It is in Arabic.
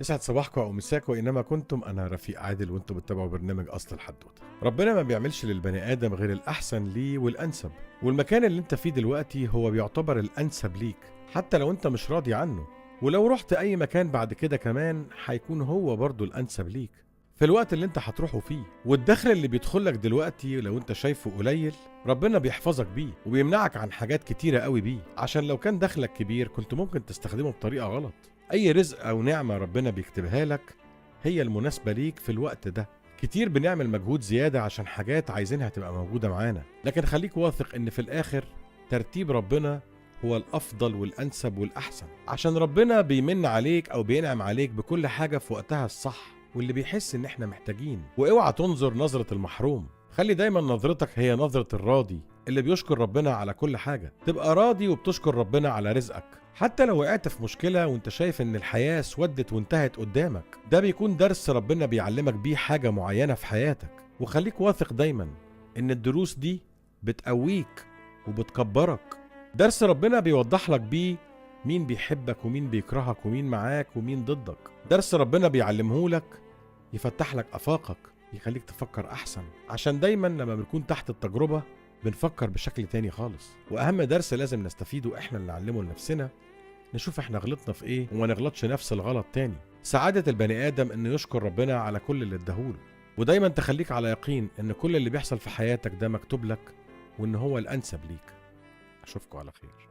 يسعد صباحكم او مساكم اينما كنتم. انا رفيق عادل وانتم بتتابعوا برنامج اصل الحدوته. ربنا ما بيعملش للبني ادم غير الاحسن ليه والانسب، والمكان اللي انت فيه دلوقتي هو بيعتبر الانسب ليك حتى لو انت مش راضي عنه، ولو رحت اي مكان بعد كده كمان هيكون هو برضو الانسب ليك في الوقت اللي انت هتروحه فيه. والدخل اللي بيدخلك دلوقتي لو انت شايفه قليل ربنا بيحفظك بيه وبيمنعك عن حاجات كتيرة قوي بيه، عشان لو كان دخلك كبير كنت ممكن تستخدمه بطريقة غلط. اي رزق او نعمة ربنا بيكتبها لك هي المناسبة ليك في الوقت ده. كتير بنعمل مجهود زيادة عشان حاجات عايزينها تبقى موجودة معانا، لكن خليك واثق ان في الاخر ترتيب ربنا هو الافضل والانسب والاحسن، عشان ربنا بيمن عليك او بينعم عليك بكل حاجة في وقتها الصح واللي بيحس ان احنا محتاجين. واوعى تنظر نظرة المحروم، خلي دايما نظرتك هي نظرة الراضي اللي بيشكر ربنا على كل حاجة. تبقى راضي وبتشكر ربنا على رزقك حتى لو وقعت في مشكلة وانت شايف ان الحياة سودت وانتهت قدامك. ده بيكون درس ربنا بيعلمك بيه حاجة معينة في حياتك، وخليك واثق دايما ان الدروس دي بتقويك وبتكبرك. درس ربنا بيوضح لك بيه مين بيحبك ومين بيكرهك ومين معاك ومين ضدك. درس ربنا بيعلمه لك يفتح لك افاقك، يخليك تفكر احسن، عشان دايما لما بنكون تحت التجربة بنفكر بشكل تاني خالص. واهم درس لازم نستفيده احنا اللي نعلمه لنفسنا، نشوف احنا غلطنا في ايه وما نغلطش نفس الغلط تاني. سعادة البني ادم انه يشكر ربنا على كل اللي اداهوله، ودايما تخليك على يقين ان كل اللي بيحصل في حياتك ده مكتوب لك وان هو الانسب ليك. اشوفكم على خير.